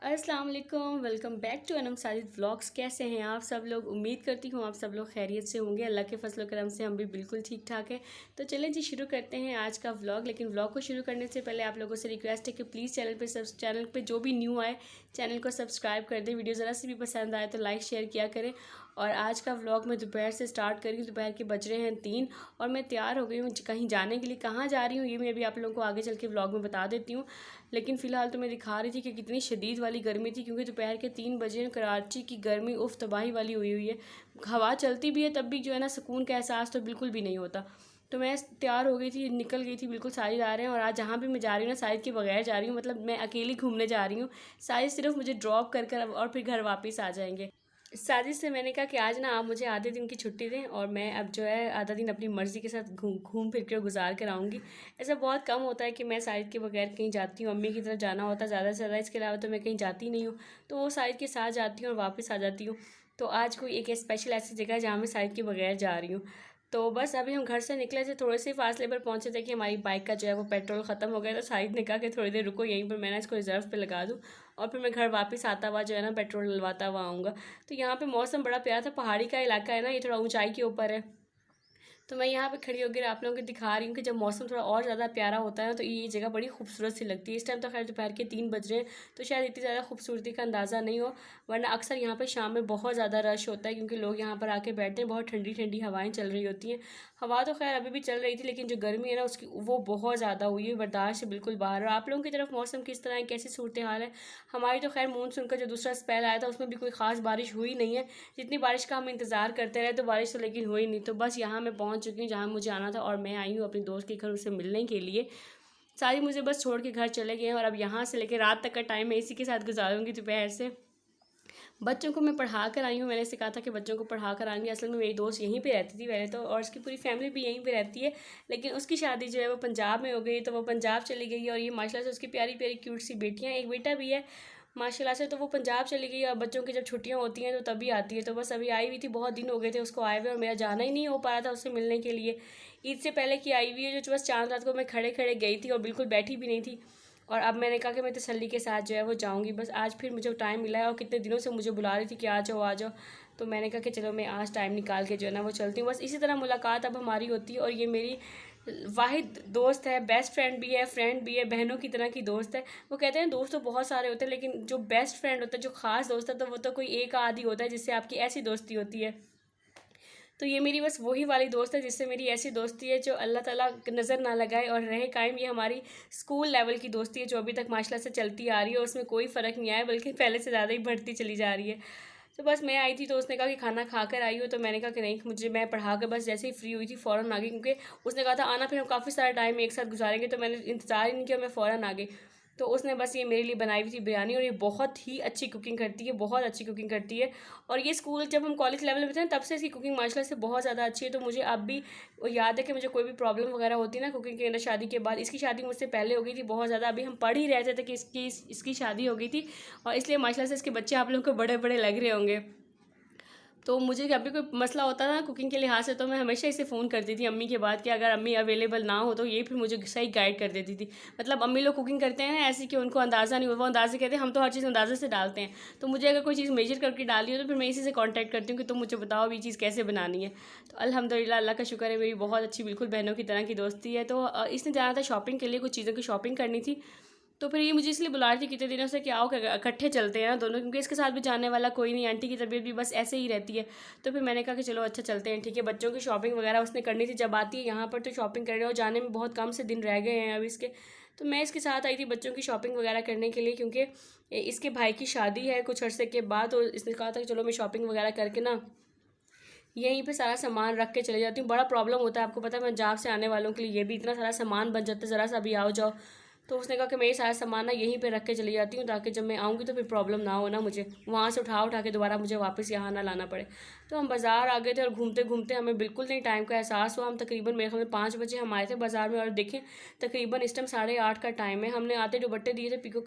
अस्सलाम वालेकुम, welcome back to Anam Sajid vlogs. कैसे हैं आप सब लोग? उम्मीद करती हूँ आप सब लोग खैरियत से होंगे। अल्लाह के फजल करम से हम भी बिल्कुल ठीक ठाक हैं। तो चलें जी, शुरू करते हैं आज का व्लॉग। लेकिन व्लॉग को शुरू करने से पहले आप लोगों से रिक्वेस्ट है कि प्लीज़ चैनल पे जो भी न्यू आए चैनल को सब्सक्राइब कर दें। वीडियो ज़रा सी भी पसंद आए तो लाइक शेयर किया करें। और आज का व्लॉग मैं दोपहर से स्टार्ट करी हूँ। दोपहर के बज रहे हैं 3 और मैं तैयार हो गई हूँ कहीं जाने के लिए। कहाँ जा रही हूँ ये मैं अभी आप लोगों को आगे चल के व्लॉग में बता देती हूँ। लेकिन फ़िलहाल तो मैं दिखा रही थी कि कितनी शदीद वाली गर्मी थी, क्योंकि दोपहर के 3 बजे कराची की गर्मी उफ तबाही वाली हुई हुई है। हवा चलती भी है तब भी जो है ना सुकून का एहसास तो बिल्कुल भी नहीं होता। तो मैं तैयार हो गई थी, निकल गई थी बिल्कुल। साजिद आ रहे हैं और आज जहाँ भी मैं जा रही हूँ ना साजिद के बगैर जा रही हूँ, मतलब मैं अकेली घूमने जा रही हूँ। साजिद सिर्फ मुझे ड्रॉप कर कर और फिर घर वापस आ जाएंगे। साजिद से मैंने कहा कि आज ना आप मुझे आधे दिन की छुट्टी दें और मैं अब जो है आधा दिन अपनी मर्ज़ी के साथ घूम फिर कर गुजार कर आऊँगी। ऐसा बहुत कम होता है कि मैं साजिद के बगैर कहीं जाती हूँ। अम्मी की तरफ जाना होता है ज़्यादा से ज़्यादा, इसके अलावा तो मैं कहीं जाती नहीं हूँ। तो वो साजिद के साथ जाती हूँ और वापस आ जाती हूँ। तो आज कोई एक स्पेशल ऐसी जगह है जहाँ मैं साजिद के बगैर जा रही हूँ। तो बस अभी हम घर से निकले थे, थोड़े से फासले पर पहुँचे थे कि हमारी बाइक का जो है वो पेट्रोल ख़त्म हो गया। तो साजिद ने कहा कि थोड़ी देर रुको यहीं पर, मैं ना इसको रिज़र्व पे लगा दूँ और फिर मैं घर वापस आता हुआ जो है ना पेट्रोल डलवाता हुआ आऊँगा। तो यहाँ पे मौसम बड़ा प्यारा था। पहाड़ी का इलाका है ना, ये थोड़ा ऊंचाई के ऊपर है। तो मैं यहाँ पे खड़ी होकर आप लोगों को दिखा रही हूँ कि जब मौसम थोड़ा और ज़्यादा प्यारा होता है ना तो ये जगह बड़ी खूबसूरत सी लगती है। इस टाइम तो खैर दोपहर के 3 बज रहे हैं तो शायद इतनी ज़्यादा खूबसूरती का अंदाज़ा नहीं हो, वरना अक्सर यहाँ पे शाम में बहुत ज़्यादा रश होता है, क्योंकि लोग यहाँ पर आके बैठते हैं। बहुत ठंडी ठंडी हवाएं चल रही होती हैं। हवा तो खैर अभी भी चल रही थी, लेकिन जो गर्मी है ना उसकी वो बहुत ज़्यादा हुई है, बर्दाश्त से बिल्कुल बाहर। और आप लोगों की तरफ मौसम किस तरह है, कैसी सूरत हाल है? हमारी तो खैर मानसून का जो दूसरा स्पेल आया था उसमें भी कोई ख़ास बारिश हुई नहीं है। जितनी बारिश का हम इंतज़ार करते रहे तो बारिश तो लेकिन हुई नहीं। तो बस यहाँ मैं पहुँच चुकी हूँ जहाँ मुझे आना था और मैं आई हूँ अपने दोस्त के घर उसे मिलने के लिए। सारी मुझे बस छोड़ के घर चले गए हैं और अब यहाँ से लेकर रात तक का टाइम मैं इसी के साथ गुजारूंगी दोपहर से। बच्चों को मैं पढ़ा कर आई हूँ। मैंने इसे कहा था कि बच्चों को पढ़ा कर आएंगे। असल में मेरी दोस्त यहीं पे रहती थी पहले तो, और उसकी पूरी फैमिली भी यहीं पे रहती है। लेकिन उसकी शादी जो है वो पंजाब में हो गई, तो वो पंजाब चली गई और ये माशाल्लाह से उसकी प्यारी प्यारी क्यूट सी बेटियाँ, एक बेटा भी है माशाल्लाह से। तो वो पंजाब चली गई और बच्चों की जब छुट्टियां होती हैं तो तभी आती है। तो बस अभी आई हुई थी, बहुत दिन हो गए थे उसको आए हुए और मेरा जाना ही नहीं हो पाया था उससे मिलने के लिए। ईद से पहले की आई हुई है जो बस चांद रात को मैं खड़े खड़े गई थी और बिल्कुल बैठी भी नहीं थी। और अब मैंने कहा कि मैं तसल्ली के साथ जो है वो जाऊँगी। बस आज फिर मुझे टाइम मिला है और कितने दिनों से मुझे बुला रही थी कि आ जाओ आ जाओ। तो मैंने कहा कि चलो मैं आज टाइम निकाल के जो है ना वो चलती हूँ। बस इसी तरह मुलाकात अब हमारी होती है और ये मेरी वाहिद दोस्त है, बेस्ट फ्रेंड भी है, फ्रेंड भी है, बहनों की तरह की दोस्त है। वो कहते हैं दोस्त तो बहुत सारे होते हैं, लेकिन जो बेस्ट फ्रेंड होता है, जो ख़ास दोस्त है, तो वो तो कोई एक आदि होता है जिससे आपकी ऐसी दोस्ती होती है। तो ये मेरी बस वही वाली दोस्त है जिससे मेरी ऐसी दोस्ती है जो अल्लाह ताला नज़र ना लगाए और रहे कायम। ये हमारी स्कूल लेवल की दोस्ती है जो अभी तक माशाल्लाह से चलती आ रही है और उसमें कोई फ़र्क नहीं आया, बल्कि पहले से ज़्यादा ही बढ़ती चली जा रही है। तो बस मैं आई थी तो उसने कहा कि खाना खा कर आई हो, तो मैंने कहा कि नहीं, मुझे मैं पढ़ा कर बस जैसे ही फ्री हुई थी फ़ौरन आ गई, क्योंकि उसने कहा था आना, फिर हम काफ़ी सारा टाइम एक साथ गुजारेंगे। तो मैंने इंतज़ार ही नहीं किया, मैं फ़ौरन आ गई। तो उसने बस ये मेरे लिए बनाई हुई थी बिरयानी, और ये बहुत ही अच्छी कुकिंग करती है, बहुत अच्छी कुकिंग करती है। और ये स्कूल जब हम कॉलेज लेवल में थे तब से इसकी कुकिंग माशाल्लाह से बहुत ज़्यादा अच्छी है। तो मुझे अब भी याद है कि मुझे कोई भी प्रॉब्लम वगैरह होती है ना कुकिंग के अंदर शादी के बाद। इसकी शादी मुझसे पहले हो गई थी बहुत ज़्यादा, अभी हम पढ़ ही रहे थे कि इसकी शादी हो गई थी, और इसलिए माशाल्लाह से इसके बच्चे आप लोगों को बड़े बड़े लग रहे होंगे। तो मुझे जब भी कोई मसला होता था कुकिंग के लिहाज से तो मैं हमेशा इसे फ़ोन करती थी अम्मी के बाद, कि अगर अम्मी अवेलेबल ना हो तो ये फिर मुझे सही गाइड कर देती थी। मतलब अम्मी लोग कुकिंग करते हैं ना ऐसी कि उनको अंदाज़ा नहीं हो, वो अंदाज़े कहते हैं, हम तो हर चीज़ अंदाज़े से डालते हैं। तो मुझे अगर कोई चीज़ मेजर करके डाली हो तो फिर मैं इसी से कॉन्टैक्ट करती हूँ कि तुम मुझे बताओ ये चीज़ कैसे बनानी है। तो अल्हम्दुलिल्लाह अल्लाह का शुक्र है, मेरी बहुत अच्छी बिल्कुल बहनों की तरह की दोस्ती है। तो इसने जाना था शॉपिंग के लिए, कुछ चीज़ों की शॉपिंग करनी थी। तो फिर ये मुझे इसलिए बुला रही थी कितने दिनों से कि आओ इकट्ठे चलते हैं ना दोनों, क्योंकि इसके साथ भी जाने वाला कोई नहीं, आंटी की तबीयत भी बस ऐसे ही रहती है। तो फिर मैंने कहा कि चलो अच्छा चलते हैं, ठीक है। बच्चों की शॉपिंग वगैरह उसने करनी थी, जब आती है यहाँ पर तो शॉपिंग कर रहे हो, जाने में बहुत कम से दिन रह गए हैं अब इसके। तो मैं इसके साथ आई थी बच्चों की शॉपिंग वगैरह करने के लिए, क्योंकि इसके भाई की शादी है कुछ अर्से के बाद। तो इसने कहा था कि चलो मैं शॉपिंग वगैरह करके ना यहीं पे सारा सामान रख के चले जाती हूँ। बड़ा प्रॉब्लम होता है, आपको पता है पंजाब से आने वालों के लिए ये भी इतना सारा सामान बन जाता है, ज़रा सा भी आओ जाओ। तो उसने कहा कि मैं ये सारा सामान ना यहीं पे रख के चली जाती हूँ, ताकि जब मैं आऊँगी तो फिर प्रॉब्लम ना हो ना, मुझे वहाँ से उठा के दोबारा मुझे वापस यहाँ ना लाना पड़े। तो हम बाज़ार आ गए थे और घूमते घूमते हमें बिल्कुल नहीं टाइम का एहसास हुआ। हम तकरीबन मेरे ख्याल में 5 बजे हम आए थे बाज़ार में, और देखें तकरीबन इस टाइम 8:30 का टाइम है। हमने आते दुपट्टे दिए थे पिको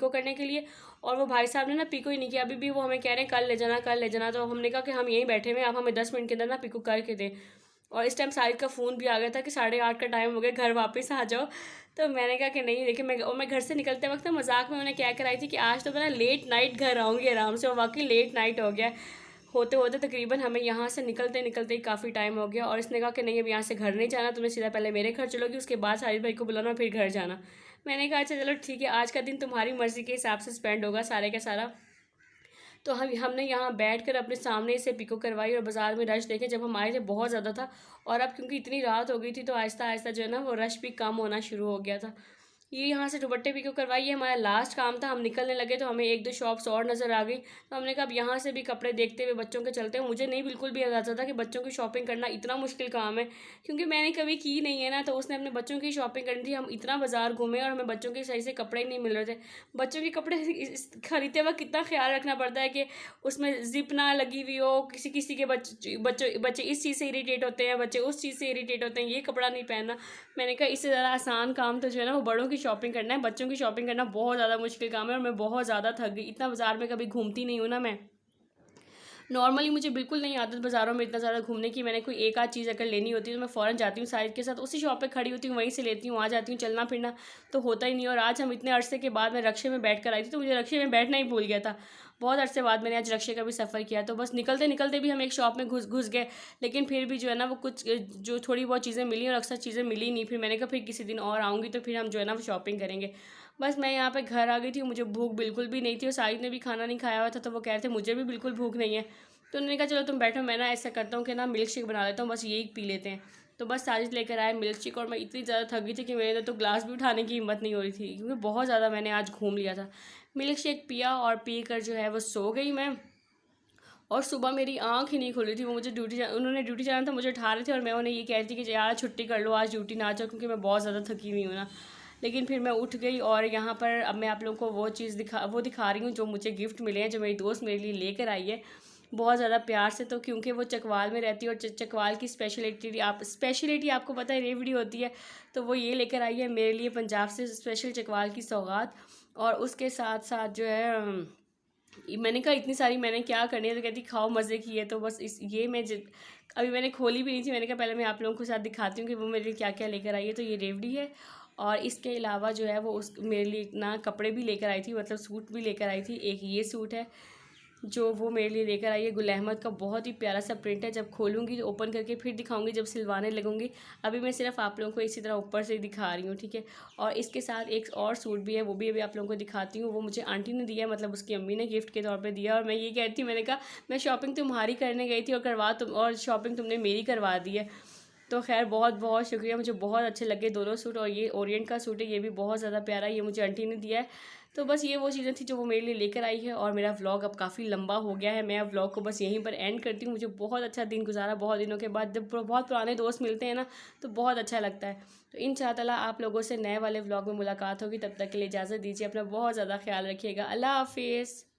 करने के लिए, और वो भाई साहब ने ना पिको ही नहीं किया। अभी भी वो हमें कह रहे हैं कल ले जाना कल ले जाना। तो हमने कहा कि हम यहीं बैठे हुए, आप हमें 10 मिनट के अंदर ना पिको करके दें। और इस टाइम साहिद का फ़ोन भी आ गया था कि 8:30 का टाइम हो गया, घर वापस आ जाओ। तो मैंने कहा कि नहीं, देखिए मैं घर से निकलते वक्त ना मजाक में उन्हें क्या कराई थी कि आज तो मैं ना लेट नाइट घर आऊँगी आराम से, और वाकई लेट नाइट हो गया। होते होते तकरीबन हमें यहाँ से निकलते निकलते ही काफ़ी टाइम हो गया, और इसने कहा कि नहीं अब यहाँ से घर नहीं जाना, तुम्हें सीधा पहले मेरे घर चलोगी, उसके बाद साहिद भाई को बुलाना, फिर घर जाना। मैंने कहा अच्छा चलो ठीक है, आज का दिन तुम्हारी मर्ज़ी के हिसाब से स्पेंड होगा सारे का सारा। तो हमने यहाँ बैठकर अपने सामने से पिको करवाई, और बाज़ार में रश देखे, जब हम आए थे बहुत ज़्यादा था, और अब क्योंकि इतनी रात हो गई थी तो आहिस्ता आहिस्ता जो है ना वो रश भी कम होना शुरू हो गया था। ये यहाँ से दुपट्टे पिको करवाई, ये हमारा लास्ट काम था। हम निकलने लगे तो हमें 1-2 शॉप्स और नज़र आ गई, तो हमने कहा अब यहाँ से भी कपड़े देखते हुए बच्चों के चलते हैं। मुझे नहीं बिल्कुल भी अंदाज़ा था कि बच्चों की शॉपिंग करना इतना मुश्किल काम है, क्योंकि मैंने कभी की नहीं है ना। तो उसने अपने बच्चों की शॉपिंग करनी थी, हम इतना बाजार घूमे और हमें बच्चों के सही से कपड़े ही नहीं मिल रहे थे। बच्चों के कपड़े खरीदते वक्त कितना ख्याल रखना पड़ता है कि उसमें जिप ना लगी हुई हो, किसी किसी के बच्चे इस चीज़ से इरीटेट होते हैं, बच्चे उस चीज़ से इरीटेट होते हैं, ये कपड़ा नहीं पहनना। मैंने कहा इससे ज़्यादा आसान काम तो जो है ना वो बड़ों की शॉपिंग करना है, बच्चों की शॉपिंग करना बहुत ज़्यादा मुश्किल काम है, और मैं बहुत ज़्यादा थक गई। इतना बाज़ार में कभी घूमती नहीं हूँ ना मैं, नॉर्मली मुझे बिल्कुल नहीं आदत बाज़ारों में इतना ज़्यादा घूमने की। मैंने कोई एक आध चीज़ अगर लेनी होती है तो मैं फ़ौरन जाती हूँ साहिद के साथ, उसी शॉप पे खड़ी होती हूँ, वहीं से लेती हूँ, आ जाती हूँ। चलना फिरना तो होता ही नहीं। और आज हम इतने अरसे के बाद मैं रक्शे में बैठ कर आई थी, तो मुझे रक्शे में बैठना ही भूल गया था। बहुत अरसे बाद मैंने आज रक्शे का भी सफ़र किया, तो बस निकलते निकलते भी हम एक शॉप में घुस गए, लेकिन फिर भी जो है ना वो कुछ जो थोड़ी बहुत चीज़ें मिली और अक्सर चीज़ें मिली नहीं। फिर मैंने कहा फिर किसी दिन और आऊँगी तो फिर हम जो है ना वो शॉपिंग करेंगे। बस मैं यहाँ पे घर आ गई थी, मुझे भूख बिल्कुल भी नहीं थी, और साहिद ने भी खाना नहीं खाया हुआ था, तो वो कह रहे थे मुझे भी बिल्कुल भूख नहीं है। तो उन्होंने कहा चलो तुम बैठो, मैं ना ऐसा करता हूँ कि ना मिल्क शेक बना लेता हूँ, बस यही पी लेते हैं। तो बस साजिद लेकर आए मिल्क शेक, और मैं इतनी ज़्यादा थक गई थी कि मेरे तो ग्लास भी उठाने की हिम्मत नहीं हो रही थी, क्योंकि बहुत ज़्यादा मैंने आज घूम लिया था। मिल्क शेक पिया और पी कर जो है वो सो गई मैं, और सुबह मेरी आँख ही नहीं खुल रही थी। वो मुझे उन्होंने ड्यूटी जाना था, मुझे उठा रहे थे, और मैं उन्हें ये कह रही थी कि यार छुट्टी कर लो, आज ड्यूटी ना जाओ, क्योंकि मैं बहुत ज़्यादा थकी हुई हूँ ना। लेकिन फिर मैं उठ गई, और यहाँ पर अब मैं आप लोगों को वो चीज़ दिखा रही हूँ जो मुझे गिफ्ट मिले हैं, जो मेरी दोस्त मेरे लिए लेकर आई है बहुत ज़्यादा प्यार से। तो क्योंकि वो चकवाल में रहती है, और चकवाल की स्पेशलिटी आपको पता है रेवड़ी होती है, तो वो ये लेकर आई है मेरे लिए पंजाब से स्पेशल चकवाल की सौगात। और उसके साथ साथ जो है मैंने कहा इतनी सारी मैंने क्या करनी है, तो कहती खाओ मज़े की है। तो बस अभी मैंने खोली भी नहीं थी, मैंने कहा पहले मैं आप लोगों के साथ दिखाती हूँ कि वो मेरे लिए क्या क्या लेकर आई है। तो ये रेवड़ी है, और इसके अलावा जो है वो मेरे लिए ना कपड़े भी लेकर आई थी, मतलब सूट भी लेकर आई थी। एक ये सूट है जो वो मेरे लिए लेकर आई है, गुल अहमद का, बहुत ही प्यारा सा प्रिंट है। जब खोलूँगी तो ओपन करके फिर दिखाऊंगी जब सिलवाने लगूंगी। अभी मैं सिर्फ आप लोगों को इसी तरह ऊपर से दिखा रही हूँ, ठीक है। और इसके साथ एक और सूट भी है, वो भी अभी आप लोगों को दिखाती हूँ। वो मुझे आंटी ने दिया, मतलब उसकी अम्मी ने गिफ्ट के तौर पर दिया। और मैं ये कहती थी, मैंने कहा मैं शॉपिंग तुम्हारी करने गई थी और शॉपिंग तुमने मेरी करवा दी है। तो खैर बहुत बहुत शुक्रिया, मुझे बहुत अच्छे लगे दोनों सूट। और ये ओरिएंट का सूट है, ये भी बहुत ज़्यादा प्यारा है, ये मुझे आंटी ने दिया है। तो बस ये वो चीज़ें थी जो वो मेरे लिए लेकर आई है। और मेरा व्लॉग अब काफ़ी लंबा हो गया है, मैं अब व्लॉग को बस यहीं पर एंड करती हूँ। मुझे बहुत अच्छा दिन गुजारा, बहुत दिनों के बाद जब बहुत पुराने दोस्त मिलते हैं ना तो बहुत अच्छा लगता है। तो इंशाअल्लाह आप लोगों से नए वाले व्लॉग में मुलाकात होगी, तब तक के लिए इजाज़त दीजिए, अपना बहुत ज़्यादा ख्याल रखिएगा। अल्लाह हाफिज़।